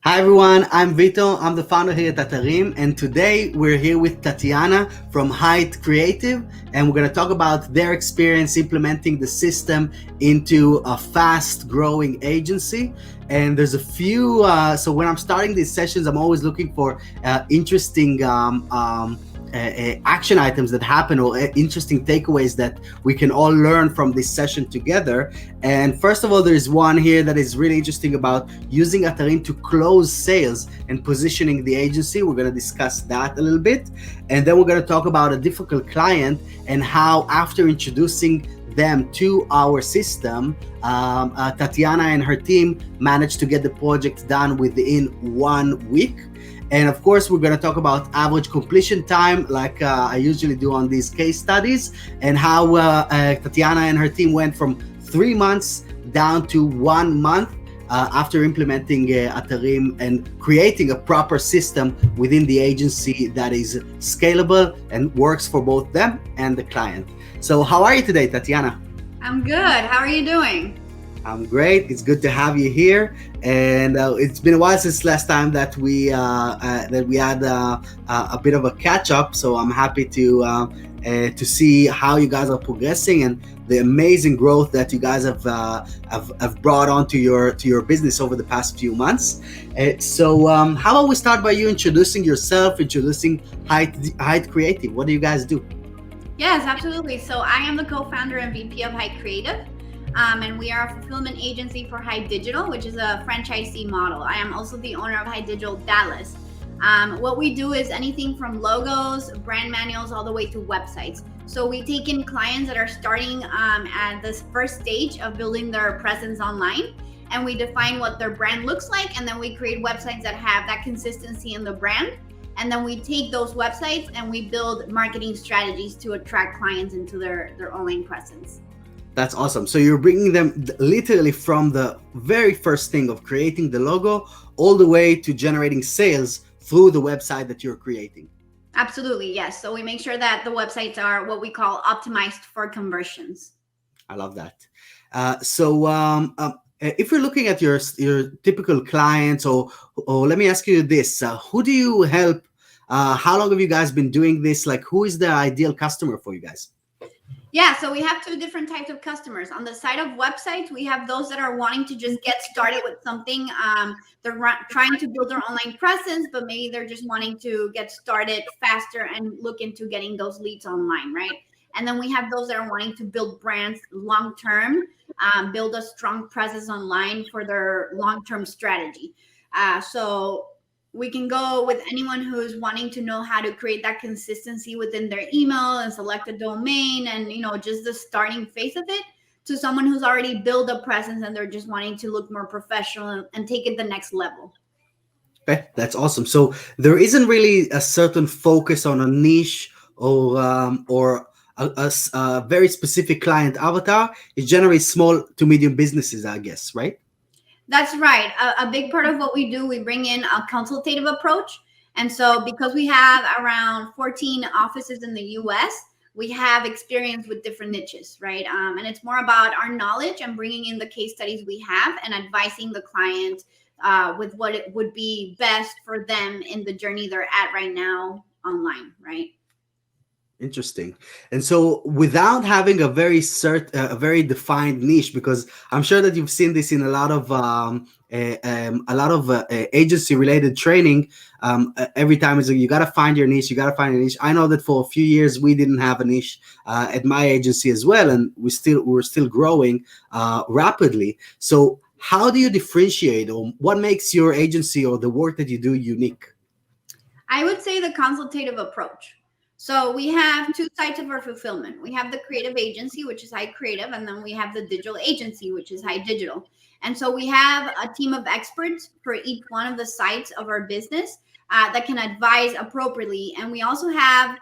Hi everyone, I'm Vito. I'm the founder here at Atarim, and today we're here with Tatiana from Hite Creative, and we're going to talk about their experience implementing the system into a fast-growing agency. And there's a few. So when I'm starting these sessions, I'm always looking for interesting action items that happen or interesting takeaways that we can all learn from this session together. And first of all, there's one here that is really interesting about using Atarim to close sales and positioning the agency. We're going to discuss that a little bit. And then we're going to talk about a difficult client and how, after introducing them to our system, Tatiana and her team managed to get the project done within 1 week. And of course, we're going to talk about average completion time, like I usually do on these case studies, and how Tatiana and her team went from 3 months down to 1 month after implementing Atarim and creating a proper system within the agency that is scalable and works for both them and the client. So how are you today, Tatiana? I'm good. How are you doing? I'm great. It's good to have you here, and it's been a while since last time that we had a bit of a catch up. So I'm happy to see how you guys are progressing and the amazing growth that you guys have brought onto your business over the past few months. So how about we start by you introducing yourself, introducing Hite Creative. What do you guys do? Yes, absolutely. So I am the co-founder and VP of Hite Creative. And we are a fulfillment agency for Hite Digital, which is a franchisee model. I am also the owner of Hite Digital Dallas. What we do is anything from logos, brand manuals, all the way to websites. So we take in clients that are starting at this first stage of building their presence online, and we define what their brand looks like, and then we create websites that have that consistency in the brand. And then we take those websites and we build marketing strategies to attract clients into their online presence. That's awesome. So you're bringing them literally from the very first thing of creating the logo all the way to generating sales through the website that you're creating. Absolutely, yes. So we make sure that the websites are what we call optimized for conversions. I love that. If you're looking at your typical clients, or let me ask you this: who do you help? How long have you guys been doing this? Like, who is the ideal customer for you guys? Yeah, so we have two different types of customers. On the side of websites, we have those that are wanting to just get started with something. They're trying to build their online presence, but maybe they're just wanting to get started faster and look into getting those leads online, right? And then we have those that are wanting to build brands long term, build a strong presence online for their long term strategy. So we can go with anyone who's wanting to know how to create that consistency within their email and select a domain and just the starting phase of it, to someone who's already built a presence and they're just wanting to look more professional and take it the next level. Okay, that's awesome. So there isn't really a certain focus on a niche or a very specific client avatar. It generates small to medium businesses, I guess, right? That's right. A big part of what we do, we bring in a consultative approach. And so because we have around 14 offices in the US, we have experience with different niches, right? And it's more about our knowledge and bringing in the case studies we have and advising the client with what it would be best for them in the journey they're at right now online, right? Interesting. And so, without having a very defined niche, because I'm sure that you've seen this in a lot of agency-related training. Every time it's like, you got to find your niche. You got to find a niche. I know that for a few years we didn't have a niche at my agency as well, and we're still growing rapidly. So, how do you differentiate, or what makes your agency or the work that you do unique? I would say the consultative approach. So we have two sides of our fulfillment. We have the creative agency, which is Hite Creative, and then we have the digital agency, which is Hite Digital. And so we have a team of experts for each one of the sides of our business that can advise appropriately. And we also have,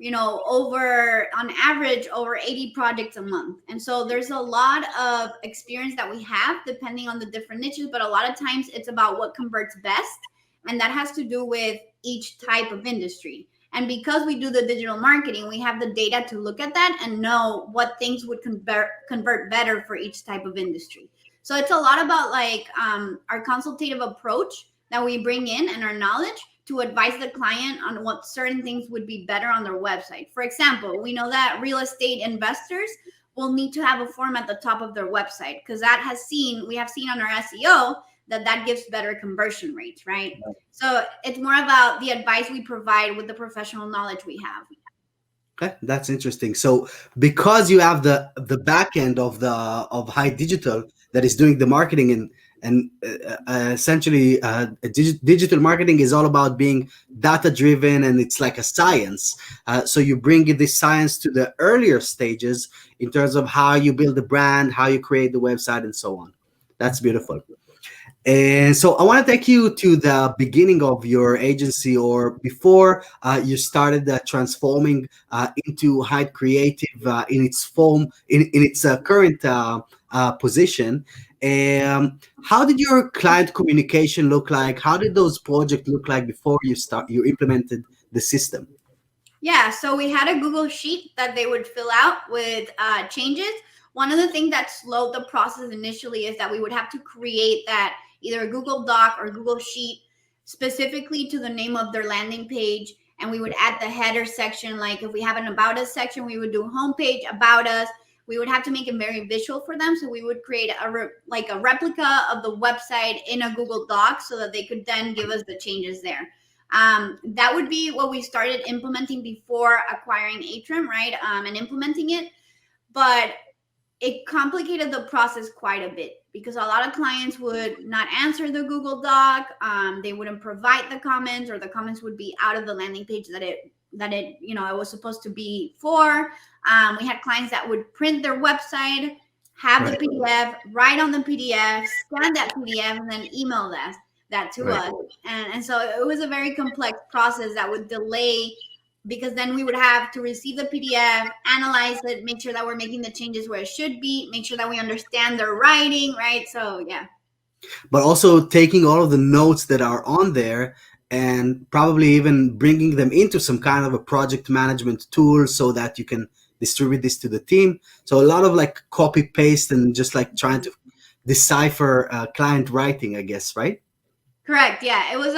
on average, over 80 projects a month. And so there's a lot of experience that we have depending on the different niches, but a lot of times it's about what converts best. And that has to do with each type of industry. And because we do the digital marketing, we have the data to look at that and know what things would convert better for each type of industry. So it's a lot about our consultative approach that we bring in and our knowledge to advise the client on what certain things would be better on their website. For example, we know that real estate investors will need to have a form at the top of their website because we have seen on our SEO that gives better conversion rates, right? So it's more about the advice we provide with the professional knowledge we have. Okay, that's interesting. So because you have the back end of High Digital that is doing the marketing, and essentially digital marketing is all about being data driven, and it's like a science. So you bring this science to the earlier stages in terms of how you build the brand, how you create the website, and so on. That's beautiful. And so I want to take you to the beginning of your agency, or before you started transforming into Hite Creative in its form, in its current position. How did your client communication look like? How did those projects look like before you implemented the system? Yeah, so we had a Google sheet that they would fill out with changes. One of the things that slowed the process initially is that we would have to create that either a Google Doc or Google Sheet specifically to the name of their landing page. And we would add the header section. Like if we have an About Us section, we would do homepage, About Us. We would have to make it very visual for them. So we would create a replica of the website in a Google Doc so that they could then give us the changes there. That would be what we started implementing before acquiring Atrim, right? And implementing it. But it complicated the process quite a bit because a lot of clients would not answer the Google Doc. They wouldn't provide the comments, or the comments would be out of the landing page that it was supposed to be for. We had clients that would print their website, have the PDF, write on the PDF, scan that PDF, and then email that to us. And so it was a very complex process that would delay, because then we would have to receive the PDF, analyze it, make sure that we're making the changes where it should be, make sure that we understand their writing, right? So, yeah. But also taking all of the notes that are on there and probably even bringing them into some kind of a project management tool so that you can distribute this to the team. So a lot of like copy paste and just like trying to decipher client writing, I guess, right? Correct. Yeah. It was,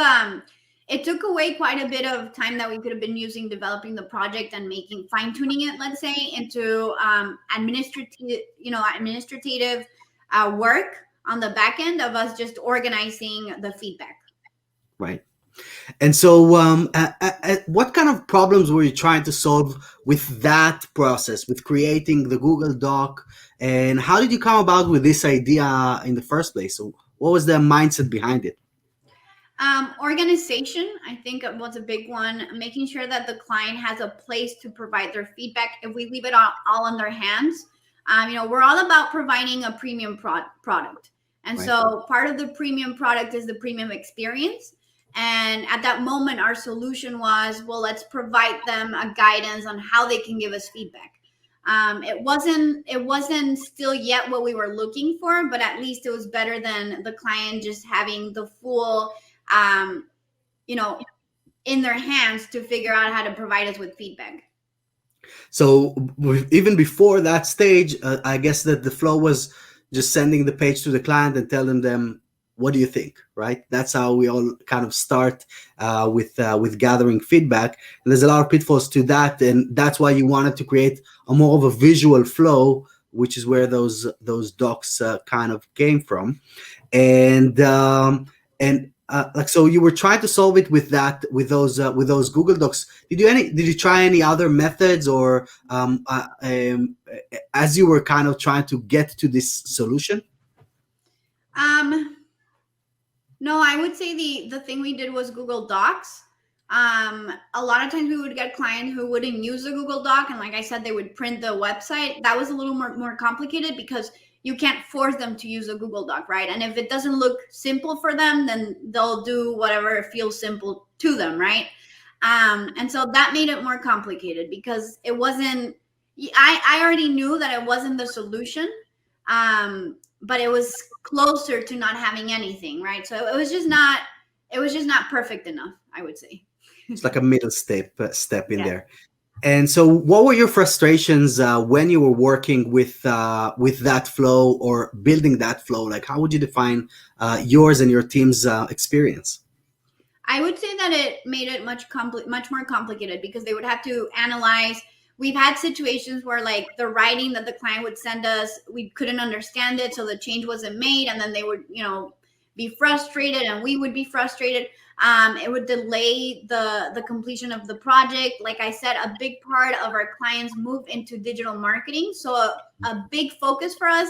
it took away quite a bit of time that we could have been using developing the project and fine tuning it, let's say, into administrative work on the back end of us just organizing the feedback. Right. And so what kind of problems were you trying to solve with that process, with creating the Google Doc? And how did you come about with this idea in the first place? So what was the mindset behind it? Organization, I think, was a big one. Making sure that the client has a place to provide their feedback. If we leave it all in their hands, we're all about providing a premium product. And so part of the premium product is the premium experience. And at that moment, our solution was, well, let's provide them a guidance on how they can give us feedback. It wasn't still yet what we were looking for, but at least it was better than the client just having the full in their hands to figure out how to provide us with feedback. So even before that stage, I guess that the flow was just sending the page to the client and telling them, what do you think, right? That's how we all kind of start with gathering feedback. And there's a lot of pitfalls to that, and that's why you wanted to create a more of a visual flow, which is where those docs kind of came from. And so you were trying to solve it with those Google Docs. Did you try any other methods, or as you were kind of trying to get to this solution? No, I would say the thing we did was Google Docs. A lot of times we would get clients who wouldn't use the Google Doc, and like I said, they would print the website. That was a little more complicated because you can't force them to use a Google Doc, right? And if it doesn't look simple for them, then they'll do whatever feels simple to them, right? And so that made it more complicated because it wasn't. I already knew that it wasn't the solution, but it was closer to not having anything, right? So it was just not perfect enough, I would say. It's like a middle step in there. And so, what were your frustrations when you were working with that flow or building that flow? Like, how would you define yours and your team's experience? I would say that it made it much more complicated because they would have to analyze. We've had situations where like the writing that the client would send us, we couldn't understand it, so the change wasn't made, and then they would, be frustrated, and we would be frustrated. It would delay the completion of the project. Like I said, a big part of our clients move into digital marketing, so a big focus for us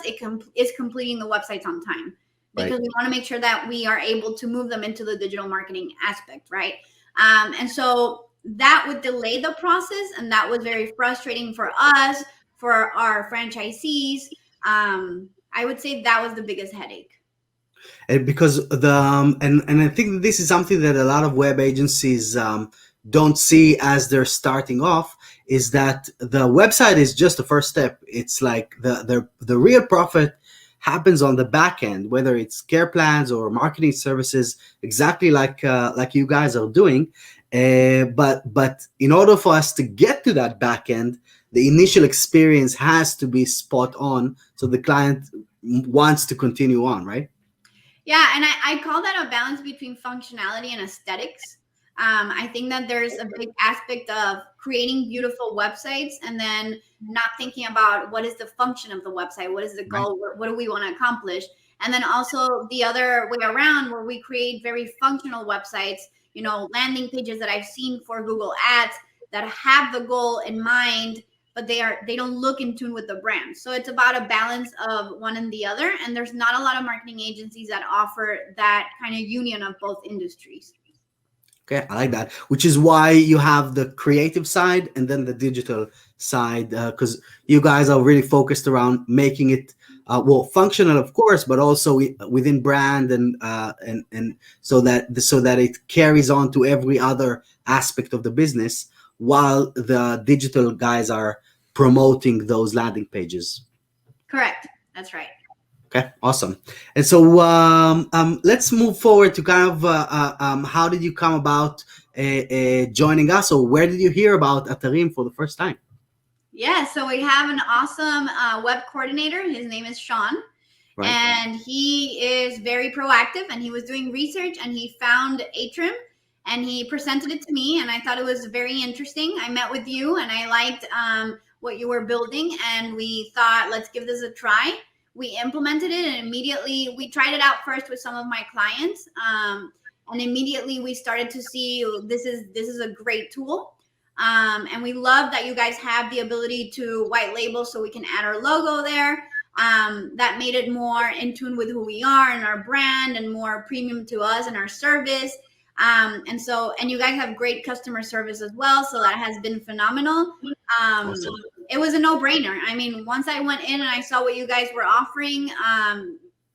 is completing the websites on time, Right. because we want to make sure that we are able to move them into the digital marketing aspect, right? And so that would delay the process, and that was very frustrating for us, for our franchisees. I would say that was the biggest headache. And because and I think that this is something that a lot of web agencies don't see as they're starting off, is that the website is just the first step. It's like the real profit happens on the back end, whether it's care plans or marketing services, exactly like you guys are doing. But in order for us to get to that back end, the initial experience has to be spot on, so the client wants to continue on, right? Yeah, and I call that a balance between functionality and aesthetics. I think that there's a big aspect of creating beautiful websites and then not thinking about what is the function of the website, what is the Right. goal, what do we want to accomplish, and then also the other way around, where we create very functional websites, landing pages that I've seen for Google Ads that have the goal in mind, but they don't look in tune with the brand. So it's about a balance of one and the other, and there's not a lot of marketing agencies that offer that kind of union of both industries. Okay, I like that. Which is why you have the creative side and then the digital side, because you guys are really focused around making it well functional, of course, but also within brand and so that it carries on to every other aspect of the business, while the digital guys are promoting those landing pages. Correct, that's right. Okay, awesome. And so let's move forward to kind of how did you come about joining us, or where did you hear about Atarim for the first time? Yeah, so we have an awesome web coordinator. His name is Sean, Right. and he is very proactive, and he was doing research, and he found Atrim, and he presented it to me, and I thought it was very interesting. I met with you, and I liked what you were building, and we thought, let's give this a try. We implemented it, and immediately we tried it out first with some of my clients, and immediately we started to see this is a great tool. And we love that you guys have the ability to white label, so we can add our logo there. That made it more in tune with who we are and our brand, and more premium to us and our service. And you guys have great customer service as well, so that has been phenomenal. Awesome. It was a no-brainer. I mean, once I went in and I saw what you guys were offering,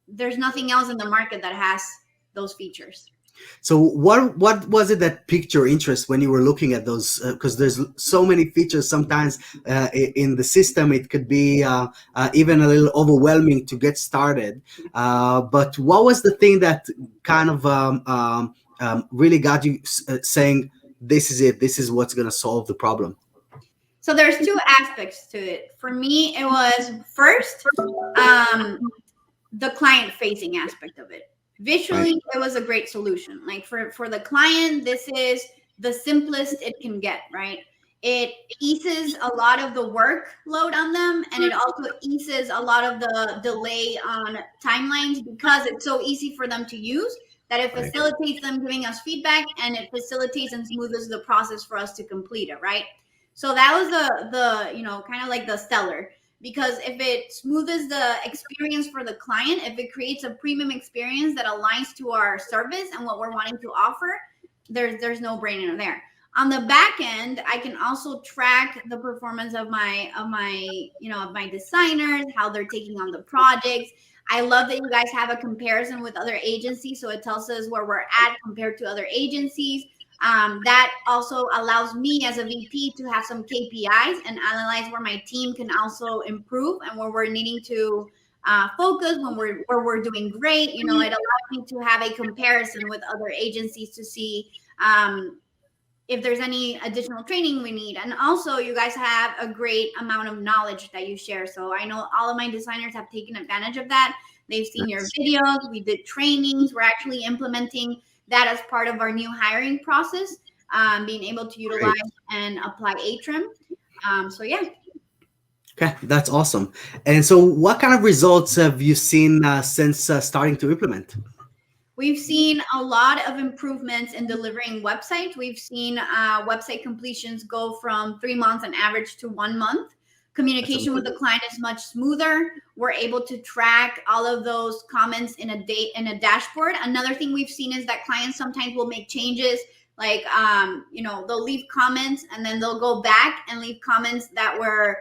there's nothing else in the market that has those features. So what was it that piqued your interest when you were looking at those? Because there's so many features. Sometimes in the system, it could be even a little overwhelming to get started. But what was the thing that kind of really got you saying, "This is it. This is what's going to solve the problem"? So there's two aspects to it. For me, it was first the client facing aspect of it. Right. Visually, it was a great solution. Like for the client, this is the simplest it can get, right? It eases a lot of the workload on them, and it also eases a lot of the delay on timelines, because it's so easy for them to use that it Right. facilitates them giving us feedback, and it facilitates and smoothes the process for us to complete it, right? So that was the kind of like the stellar, because if it smoothes the experience for the client, if it creates a premium experience that aligns to our service and what we're wanting to offer, there's no brainer there. On the back end, I can also track the performance of my designers, how they're taking on the projects. I love that you guys have a comparison with other agencies, so it tells us where we're at compared to other agencies. That also allows me as a VP to have some KPIs and analyze where my team can also improve, and where we're needing to focus when we're doing great. It allows me to have a comparison with other agencies to see if there's any additional training we need. And also, you guys have a great amount of knowledge that you share. So I know all of my designers have taken advantage of that. They've seen your videos. We did trainings. We're actually implementing that as part of our new hiring process, being able to utilize and apply Atrim. So yeah. Okay, that's awesome. And so, what kind of results have you seen since starting to implement? We've seen a lot of improvements in delivering websites. We've seen website completions go from 3 months on average to 1 month. Communication with the client is much smoother. We're able to track all of those comments in a dashboard. Another thing we've seen is that clients sometimes will make changes, like they'll leave comments and then they'll go back and leave comments that were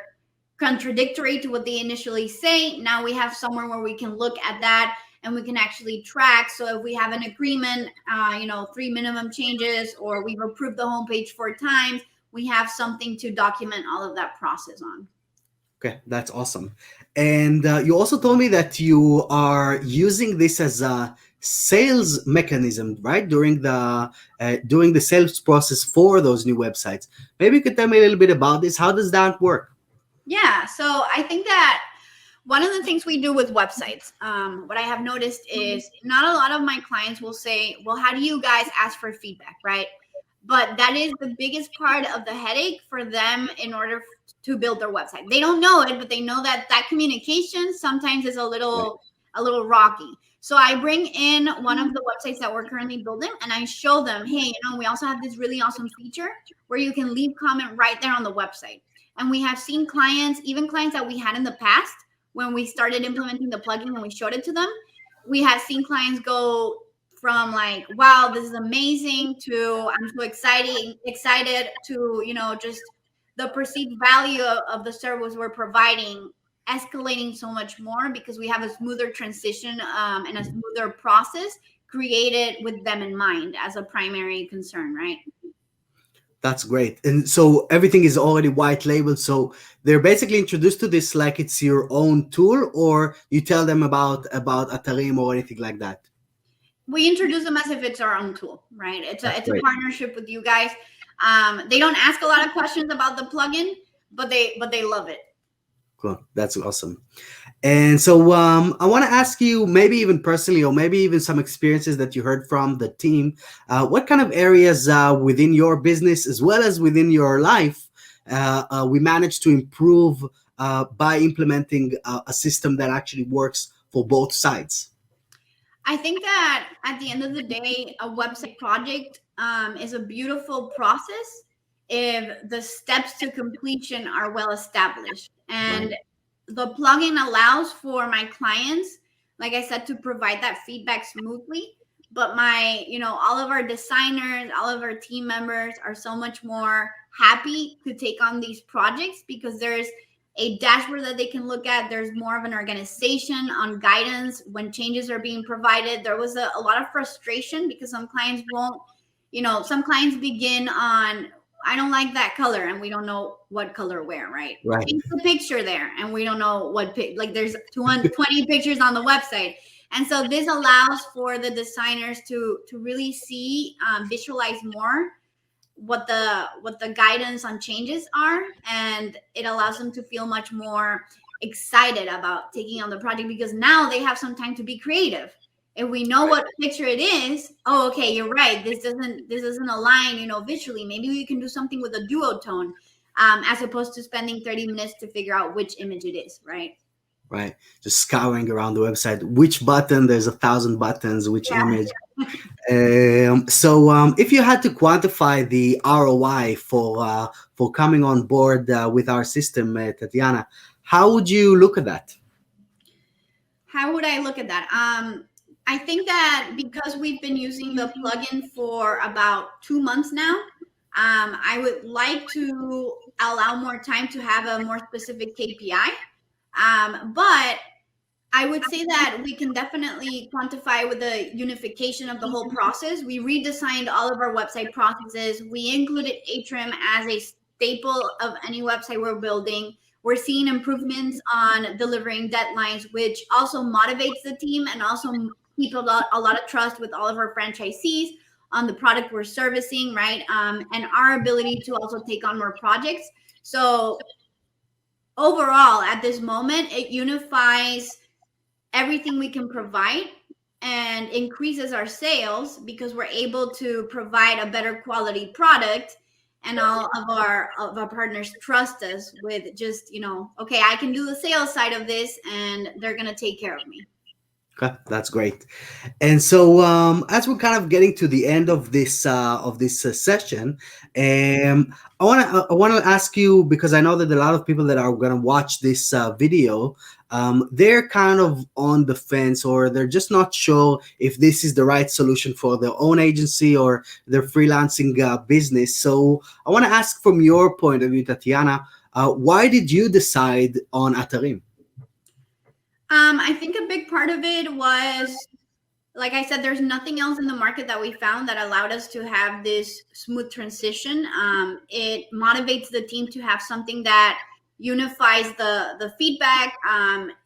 contradictory to what they initially say. Now we have somewhere where we can look at that and we can actually track. So if we have an agreement, 3 minimum changes, or we've approved the homepage 4 times, we have something to document all of that process on. Okay, that's awesome. And you also told me that you are using this as a sales mechanism, right? During the sales process for those new websites. Maybe you could tell me a little bit about this. How does that work? Yeah, so I think that one of the things we do with websites, what I have noticed is not a lot of my clients will say, well, how do you guys ask for feedback, right? But that is the biggest part of the headache for them in order to build their website. They don't know it, but they know that communication sometimes is a little rocky. So I bring in one of the websites that we're currently building and I show them, hey, we also have this really awesome feature where you can leave comment right there on the website. And we have seen clients, even clients that we had in the past, when we started implementing the plugin and we showed it to them, we have seen clients go from like, wow, this is amazing, to I'm so excited to, just the perceived value of the service we're providing escalating so much more because we have a smoother transition and a smoother process created with them in mind as a primary concern, right? That's great. And so everything is already white labeled. So they're basically introduced to this like it's your own tool, or you tell them about Atarim or anything like that. We introduce them as if it's our own tool, right? It's a Great. partnership with you guys. They don't ask a lot of questions about the plugin, but they love it. Cool. That's awesome. And so I want to ask you, maybe even personally, or maybe even some experiences that you heard from the team. What kind of areas within your business, as well as within your life, we managed to improve by implementing a system that actually works for both sides? I think that at the end of the day, a website project is a beautiful process if the steps to completion are well established. And the plugin allows for my clients, like I said, to provide that feedback smoothly. But all of our designers, all of our team members are so much more happy to take on these projects because there's a dashboard that they can look at. There's more of an organization on guidance when changes are being provided. There was a lot of frustration because some clients won't, some clients begin on, I don't like that color, and we don't know what color where, right? Change the picture there, and we don't know like there's 220 pictures on the website. And so this allows for the designers to really see, visualize more what the guidance on changes are, and it allows them to feel much more excited about taking on the project because now they have some time to be creative. If we know what picture it is, oh, okay, you're right, this doesn't align, visually. Maybe we can do something with a duotone, as opposed to spending 30 minutes to figure out which image it is, right? Right. Just scouring around the website, which button, there's 1,000 buttons, which image. So if you had to quantify the ROI for coming on board with our system, Tatiana, how would you look at that? How would I look at that? I think that because we've been using the plugin for about 2 months now, I would like to allow more time to have a more specific KPI. But I would say that we can definitely quantify with the unification of the whole process. We redesigned all of our website processes. We included Atrim as a staple of any website we're building. We're seeing improvements on delivering deadlines, which also motivates the team and also keeps a lot of trust with all of our franchisees. on the product we're servicing, right? And our ability to also take on more projects. So overall, at this moment, it unifies everything we can provide and increases our sales because we're able to provide a better quality product, and all of our partners trust us with just, okay, I can do the sales side of this and they're going to take care of me. Okay, that's great. And so, as we're kind of getting to the end of this session, I want to ask you, because I know that a lot of people that are going to watch this video, they're kind of on the fence, or they're just not sure if this is the right solution for their own agency or their freelancing business. So, I want to ask from your point of view, Tatiana, why did you decide on Atarim? I think a big part of it was, like I said, there's nothing else in the market that we found that allowed us to have this smooth transition. It motivates the team to have something that unifies the feedback.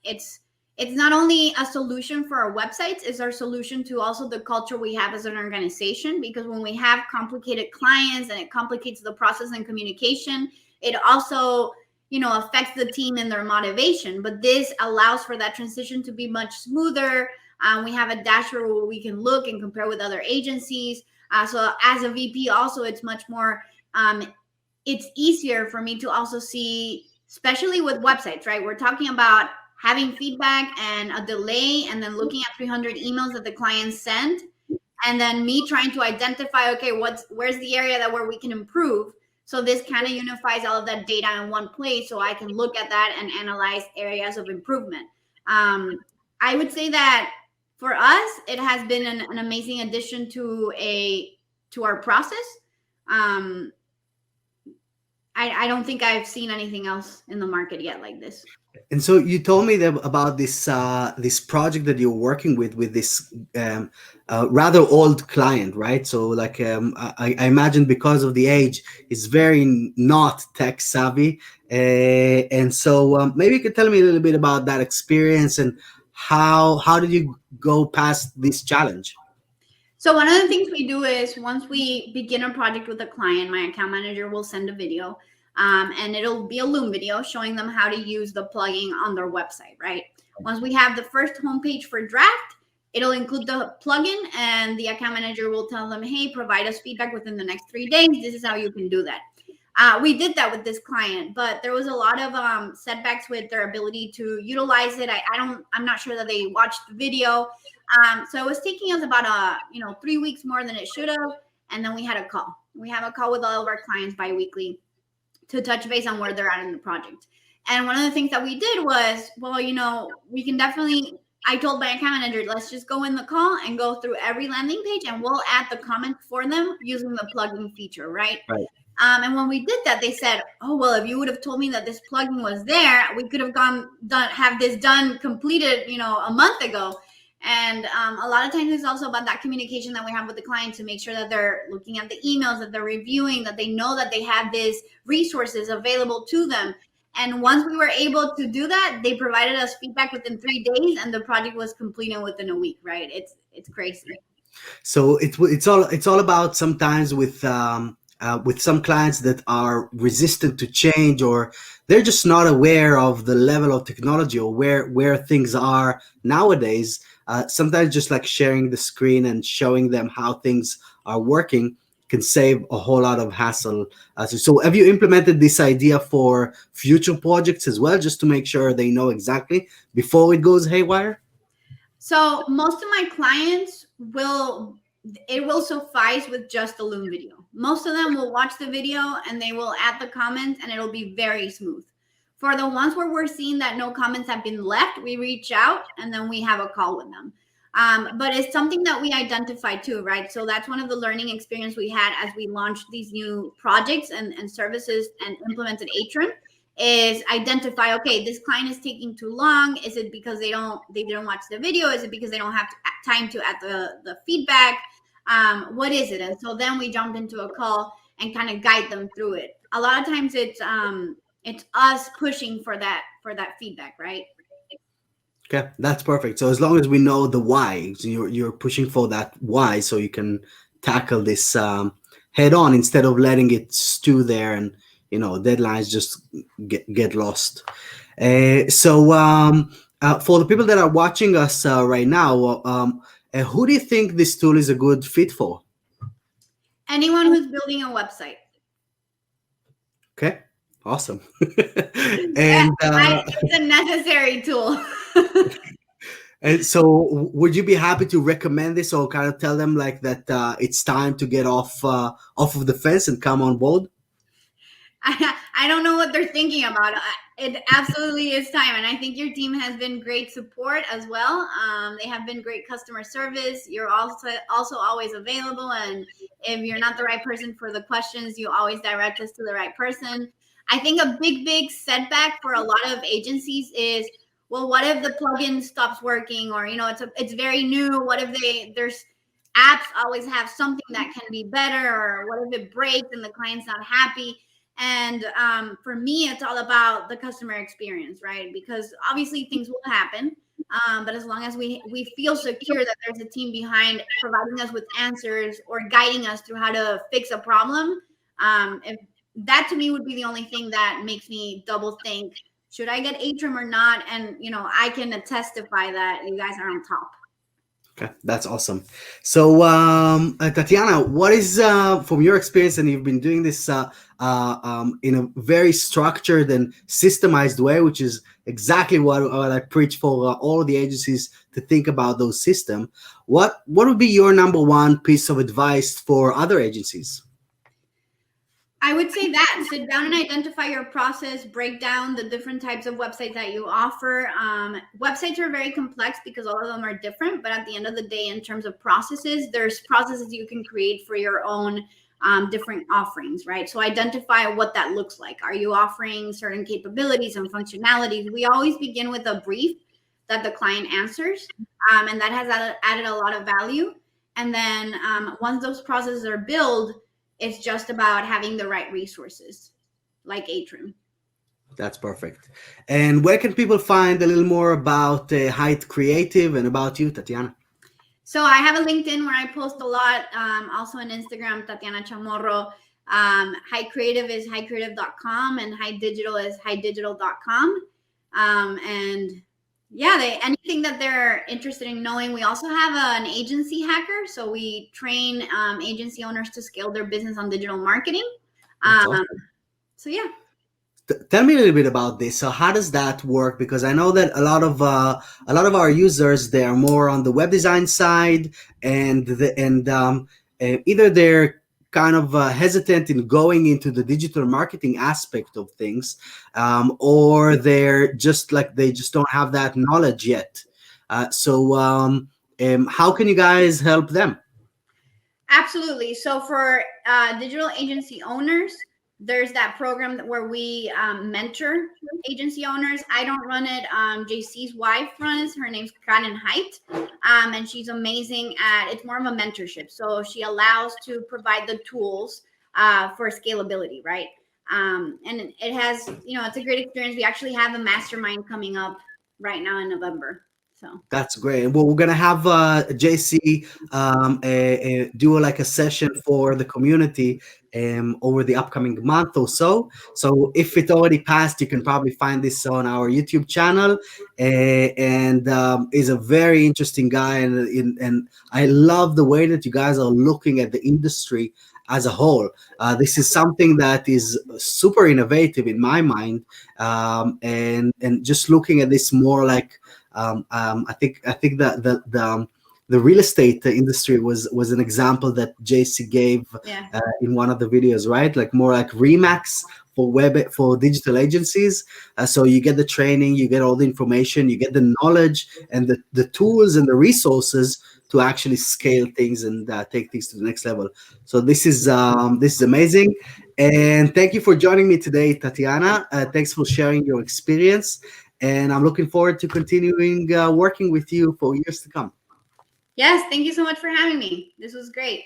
It's not only a solution for our websites, it's our solution to also the culture we have as an organization. Because when we have complicated clients and it complicates the process and communication, it also affects the team and their motivation. But this allows for that transition to be much smoother. We have a dashboard where we can look and compare with other agencies. So as a VP, also, it's much more, it's easier for me to also see, especially with websites, right? We're talking about having feedback and a delay, and then looking at 300 emails that the client sent, and then me trying to identify, okay, where's the area where we can improve. So this kind of unifies all of that data in one place, so I can look at that and analyze areas of improvement. I would say that for us, it has been an amazing addition to our process. I don't think I've seen anything else in the market yet like this. And so you told me that about this project that you're working with this rather old client, right? So like I imagine because of the age, it's very not tech savvy, and so maybe you could tell me a little bit about that experience and how did you go past this challenge? So one of the things we do is, once we begin a project with a client, my account manager will send a video, and it'll be a Loom video showing them how to use the plugin on their website, right? Once we have the first homepage for draft, it'll include the plugin, and the account manager will tell them, hey, provide us feedback within the next 3 days. This is how you can do that. We did that with this client, but there was a lot of setbacks with their ability to utilize it. I'm not sure that they watched the video. So it was taking us about 3 weeks more than it should have. And then we had a call. We have a call with all of our clients biweekly to touch base on where they're at in the project. And one of the things that we did was, we can definitely, I told my account manager, let's just go in the call and go through every landing page, and we'll add the comment for them using the plugin feature, right? Right. And when we did that, they said, oh, well, if you would have told me that this plugin was there, we could have have this completed, a month ago. And a lot of times it's also about that communication that we have with the client to make sure that they're looking at the emails, that they're reviewing, that they know that they have these resources available to them. And once we were able to do that, they provided us feedback within 3 days, and the project was completed within a week, right? It's crazy. So it's all about sometimes with some clients that are resistant to change, or they're just not aware of the level of technology or where things are nowadays. Sometimes just like sharing the screen and showing them how things are working can save a whole lot of hassle. So have you implemented this idea for future projects as well, just to make sure they know exactly before it goes haywire? So most of my clients it will suffice with just the Loom video. Most of them will watch the video and they will add the comments, and it'll be very smooth. For the ones where we're seeing that no comments have been left, we reach out and then we have a call with them. But it's something that we identify too, right? So that's one of the learning experience we had as we launched these new projects and services and implemented Atrim, is identify, okay, this client is taking too long. Is it because they didn't watch the video? Is it because they don't have time to add the feedback? What is it? And so then we jumped into a call and kind of guide them through it. A lot of times it's us pushing for that feedback, right? Okay, that's perfect. So as long as we know the why, so you're pushing for that why, so you can tackle this head on instead of letting it stew there and deadlines just get lost. For the people that are watching us right now, who do you think this tool is a good fit for? Anyone who's building a website. Okay, awesome. And it's a necessary tool. And so, would you be happy to recommend this, or kind of tell them like that it's time to get off of the fence and come on board? I don't know what they're thinking about. It absolutely is time, and I think your team has been great support as well. They have been great customer service. You're also always available, and if you're not the right person for the questions, you always direct us to the right person. I think a big setback for a lot of agencies is, well, what if the plugin stops working, or it's very new? What if there's apps always have something that can be better, or what if it breaks and the client's not happy? And for me, it's all about the customer experience, right? Because obviously things will happen, but as long as we feel secure that there's a team behind providing us with answers or guiding us through how to fix a problem, if that to me would be the only thing that makes me double think, should I get Atrim or not? And I can testify that you guys are on top. Okay, that's awesome. So, Tatiana, what is from your experience, and you've been doing this in a very structured and systemized way, which is exactly what I preach for all the agencies to think about those systems. What would be your number one piece of advice for other agencies? I would say that sit down and identify your process, break down the different types of websites that you offer. Websites are very complex because all of them are different, but at the end of the day, in terms of processes, there's processes you can create for your own different offerings, right? So identify what that looks like. Are you offering certain capabilities and functionalities? We always begin with a brief that the client answers, and that has added a lot of value. And then once those processes are built, it's just about having the right resources, like Atrim. That's perfect. And where can people find a little more about Hite Creative and about you, Tatiana? So I have a LinkedIn where I post a lot. Also on Instagram, Tatiana Chamorro. Hite Creative is hitecreative.com, and Hite Digital is hitedigital.com. And yeah, anything that they're interested in knowing. We also have an agency hacker, so we train agency owners to scale their business on digital marketing. Awesome. So yeah. Tell me a little bit about this. So how does that work? Because I know that a lot of our users, they are more on the web design side, and either they're kind of hesitant in going into the digital marketing aspect of things, or they just don't have that knowledge yet. So how can you guys help them? Absolutely. So for digital agency owners, there's that program where we mentor agency owners. I don't run it. JC's wife runs. Her name's Karen Hite, and she's amazing it's more of a mentorship. So she allows to provide the tools for scalability, right? And it has, it's a great experience. We actually have a mastermind coming up right now in November. So that's great. Well, we're gonna have JC do like a session for the community over the upcoming month or so. So if it already passed, you can probably find this on our YouTube channel. And is a very interesting guy, and I love the way that you guys are looking at the industry as a whole. This is something that is super innovative in my mind, and just looking at this more like. I think that the real estate industry was an example that JC gave in one of the videos, right? Like more like Remax for digital agencies. So you get the training, you get all the information, you get the knowledge and the tools and the resources to actually scale things and take things to the next level. So this is amazing. And thank you for joining me today, Tatiana. Thanks for sharing your experience. And I'm looking forward to continuing working with you for years to come. Yes, thank you so much for having me. This was great.